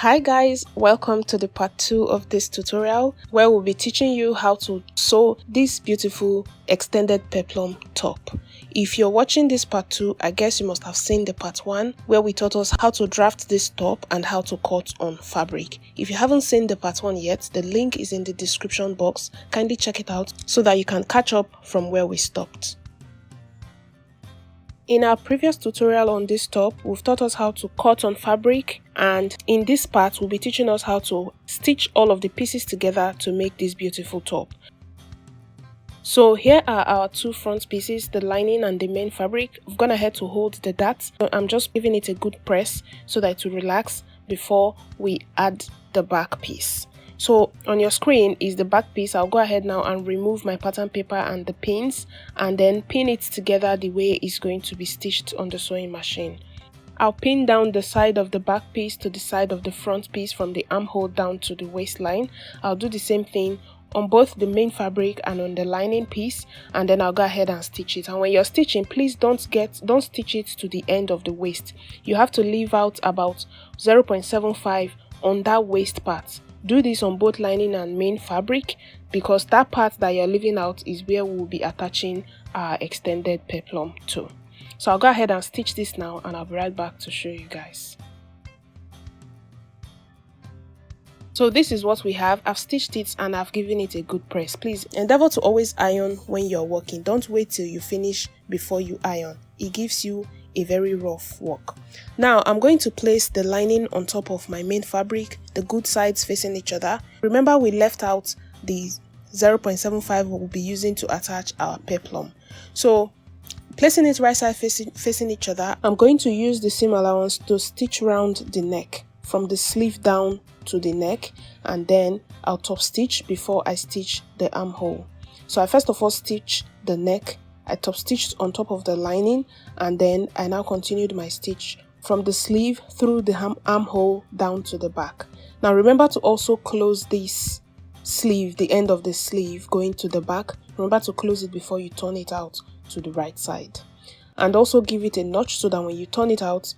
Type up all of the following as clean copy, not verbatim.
Hi guys, welcome to the part 2 of this tutorial where we'll be teaching you how to sew this beautiful extended peplum top. If you're watching this part 2, I guess you must have seen the part 1 where we taught us how to draft this top and how to cut on fabric. If you haven't seen the part 1 yet, the link is in the description box. Kindly check it out so that you can catch up from where we stopped. In our previous tutorial on this top, we've taught us how to cut on fabric, and in this part we'll be teaching us how to stitch all of the pieces together to make this beautiful top. So here are our two front pieces, the lining and the main fabric. I've gone ahead to hold the dart. So I'm just giving it a good press so that it will relax before we add the back piece. So on your screen is the back piece. I'll go ahead now and remove my pattern paper and the pins and then pin it together the way it's going to be stitched on the sewing machine. I'll pin down the side of the back piece to the side of the front piece from the armhole down to the waistline. I'll do the same thing on both the main fabric and on the lining piece, and then I'll go ahead and stitch it. And when you're stitching, please don't stitch it to the end of the waist. You have to leave out about 0.75 on that waist part. Do this on both lining and main fabric because that part that you're leaving out is where we'll be attaching our extended peplum to. So I'll go ahead and stitch this now and I'll be right back to show you guys. So this is what we have. I've stitched it and I've given it a good press. Please endeavor to always iron when you're working. Don't wait till you finish before you iron. It gives you a very rough work. Now I'm going to place the lining on top of my main fabric, the good sides facing each other. Remember we left out the 0.75 we'll be using to attach our peplum. So placing it right side facing each other, I'm going to use the seam allowance to stitch round the neck from the sleeve down to the neck, and then I'll top stitch before I stitch the armhole. So I first of all stitch the neck, I top stitched on top of the lining, and then I now continued my stitch from the sleeve through the armhole down to the back. Now remember to also close this sleeve, the end of the sleeve going to the back. Remember to close it before you turn it out to the right side, and also give it a notch so that when you turn it out,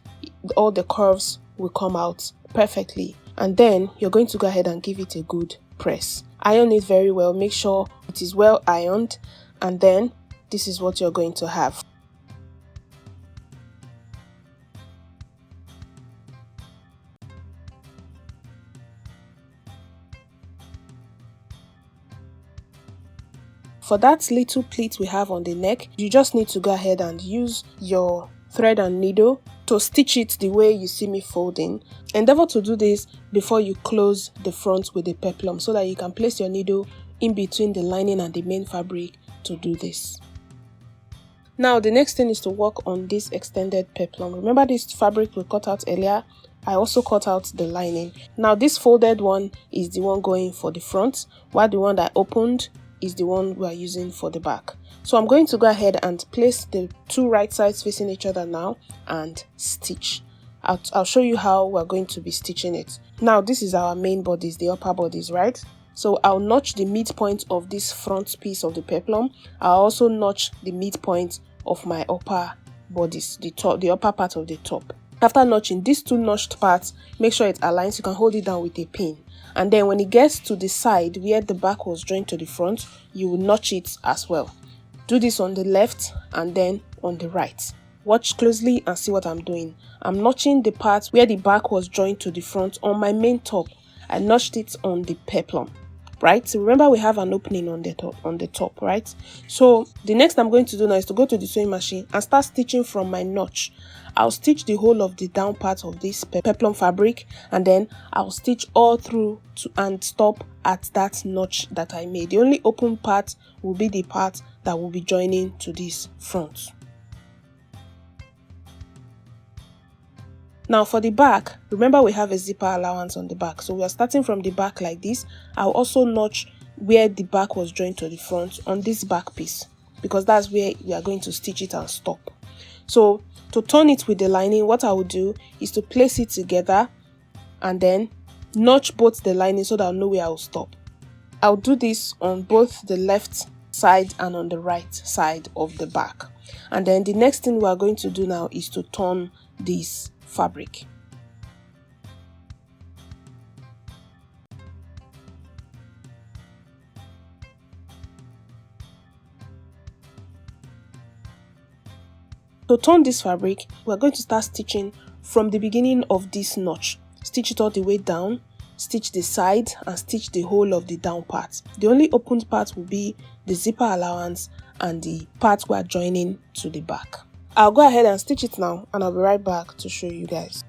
all the curves will come out perfectly. And then you're going to go ahead and give it a good press. Iron it very well, make sure it is well ironed, and then this is what you're going to have. For that little pleat we have on the neck, you just need to go ahead and use your thread and needle to stitch it the way you see me folding. Endeavor to do this before you close the front with the peplum so that you can place your needle in between the lining and the main fabric to do this. Now the next thing is to work on this extended peplum. Remember this fabric we cut out earlier? I also cut out the lining. Now this folded one is the one going for the front, while the one that opened is the one we are using for the back. So I'm going to go ahead and place the two right sides facing each other now and stitch. I'll show you how we're going to be stitching it. Now this is our main bodies, the upper bodies, right? So I'll notch the midpoint of this front piece of the peplum. I'll also notch the midpoint of my upper bodies, the upper part of the top. After notching these two notched parts, make sure it aligns. You can hold it down with a pin. And then when it gets to the side where the back was joined to the front, you will notch it as well. Do this on the left and then on the right. Watch closely and see what I'm doing. I'm notching the part where the back was joined to the front on my main top. I notched it on the peplum, right? So remember we have an opening on the top, right? So the next I'm going to do now is to go to the sewing machine and start stitching from my notch. I'll stitch the whole of the down part of this peplum fabric, and then I'll stitch all through and stop at that notch that I made. The only open part will be the part that will be joining to this front. Now for the back, remember we have a zipper allowance on the back, so we are starting from the back like this. I'll also notch where the back was joined to the front on this back piece because that's where we are going to stitch it and stop. So to turn it with the lining, what I will do is to place it together and then notch both the lining so that I'll know where I'll stop. I'll do this on both the left side and on the right side of the back. And then the next thing we are going to do now is to turn this fabric. To turn this fabric, we're going to start stitching from the beginning of this notch. Stitch it all the way down, stitch the side and stitch the whole of the down part. The only opened part will be the zipper allowance and the part we're joining to the back. I'll go ahead and stitch it now and I'll be right back to show you guys.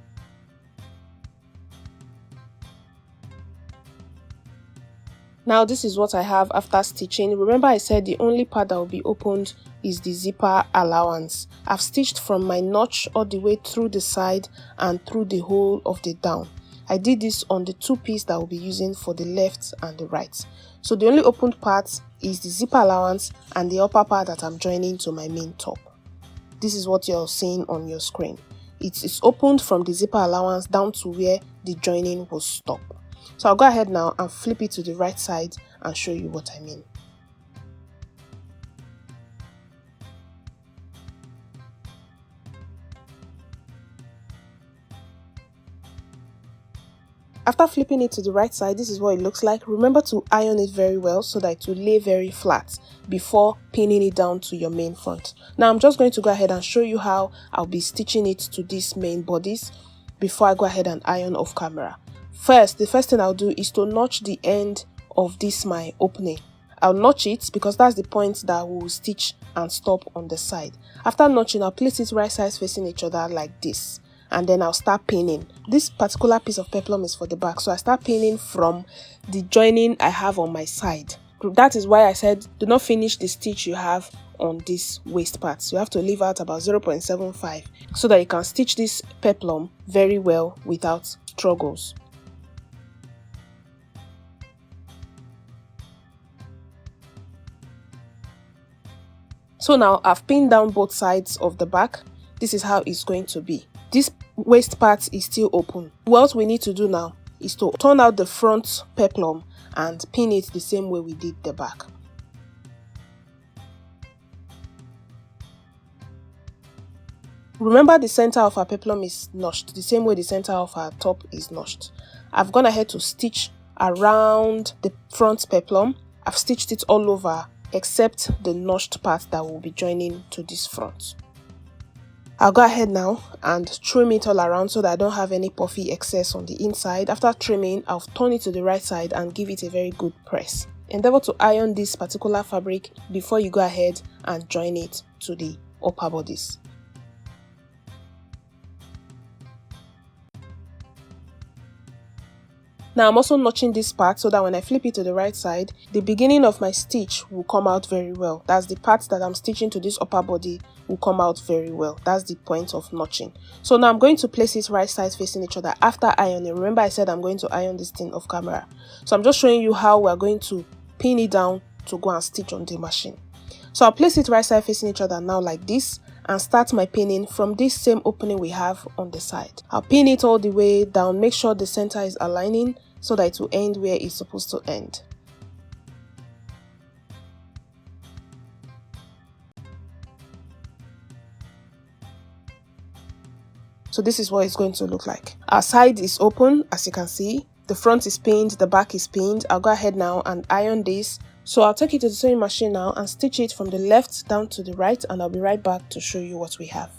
Now this is what I have after stitching. Remember I said the only part that will be opened is the zipper allowance. I've stitched from my notch all the way through the side and through the whole of the down. I did this on the two pieces that we'll be using for the left and the right. So the only opened part is the zipper allowance and the upper part that I'm joining to my main top. This is what you're seeing on your screen. It's opened from the zipper allowance down to where the joining will stop. So I'll go ahead now and flip it to the right side and show you what I mean. After flipping it to the right side, this is what it looks like. Remember to iron it very well so that it will lay very flat before pinning it down to your main front. Now I'm just going to go ahead and show you how I'll be stitching it to these main bodies before I go ahead and iron off camera. The first thing I'll do is to notch the end of this my opening. I'll notch it because that's the point that will stitch and stop on the side. After notching, I'll place it right sides facing each other like this. And then I'll start pinning. This particular piece of peplum is for the back, so I start pinning from the joining I have on my side. That is why I said do not finish the stitch you have on this waist part. So you have to leave out about 0.75 so that you can stitch this peplum very well without struggles. So now I've pinned down both sides of the back. This is how it's going to be. This waist part is still open. What we need to do now is to turn out the front peplum and pin it the same way we did the back. Remember the center of our peplum is notched the same way the center of our top is notched. I've gone ahead to stitch around the front peplum. I've stitched it all over except the notched part that will be joining to this front. I'll go ahead now and trim it all around so that I don't have any puffy excess on the inside. After trimming, I'll turn it to the right side and give it a very good press. Endeavor to iron this particular fabric before you go ahead and join it to the upper bodies. Now I'm also notching this part so that when I flip it to the right side, the beginning of my stitch will come out very well. That's the part that I'm stitching to this upper body will come out very well. That's the point of notching. So now I'm going to place it right sides facing each other after ironing. Remember I said I'm going to iron this thing off camera. So I'm just showing you how we're going to pin it down to go and stitch on the machine. So I'll place it right side facing each other now like this and start my pinning from this same opening we have on the side. I'll pin it all the way down. Make sure the center is aligning so that it will end where it's supposed to end. So this is what it's going to look like. Our side is open, as you can see. The front is pinned, the back is pinned. I'll go ahead now and iron this. So I'll take it to the sewing machine now and stitch it from the left down to the right, and I'll be right back to show you what we have.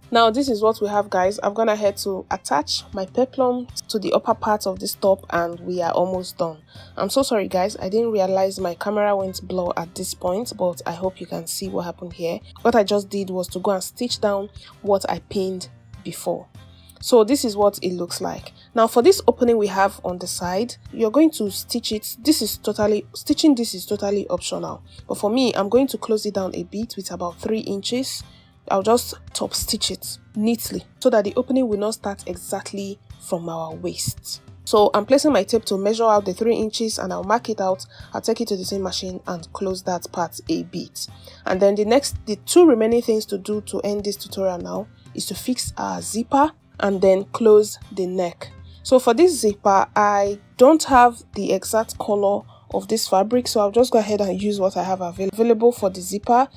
Now this is what we have, guys. I've gone ahead to attach my peplum to the upper part of this top and we are almost done. I'm so sorry guys, I didn't realize my camera went blur at this point, but I hope you can see what happened here. What I just did was to go and stitch down what I pinned before. So this is what it looks like. Now for this opening we have on the side, you're going to stitch it. Stitching this is totally optional, but for me I'm going to close it down a bit with about 3 inches. I'll just top stitch it neatly so that the opening will not start exactly from our waist. So I'm placing my tape to measure out the 3 inches and I'll mark it out. I'll take it to the sewing machine and close that part a bit. And then the 2 remaining things to do to end this tutorial now is to fix our zipper and then close the neck. So for this zipper, I don't have the exact color of this fabric, so I'll just go ahead and use what I have available for the zipper.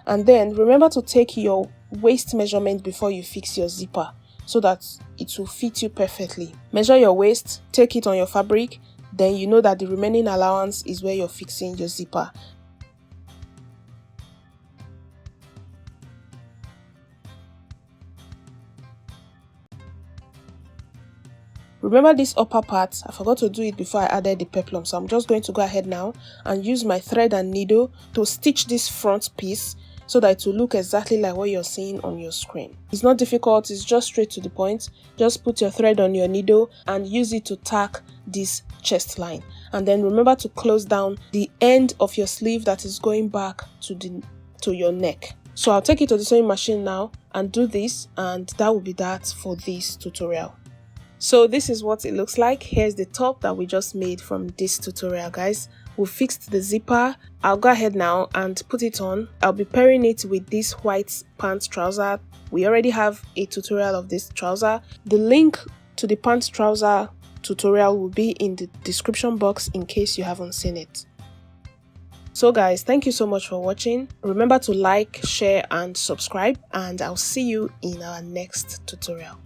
And then remember to take your waist measurement before you fix your zipper so that it will fit you perfectly. Measure your waist, take it on your fabric, then you know that the remaining allowance is where you're fixing your zipper. Remember this upper part, I forgot to do it before I added the peplum, so I'm just going to go ahead now and use my thread and needle to stitch this front piece so that it will look exactly like what you're seeing on your screen. It's not difficult, it's just straight to the point. Just put your thread on your needle and use it to tack this chest line. And then remember to close down the end of your sleeve that is going back to your neck. So I'll take it to the sewing machine now and do this, and that will be that for this tutorial. So this is what it looks like. Here's the top that we just made from this tutorial, guys. We fixed the zipper. I'll go ahead now and put it on. I'll be pairing it with this white pants trouser. We already have a tutorial of this trouser. The link to the pants trouser tutorial will be in the description box in case you haven't seen it. So guys, thank you so much for watching. Remember to like, share and subscribe, and I'll see you in our next tutorial.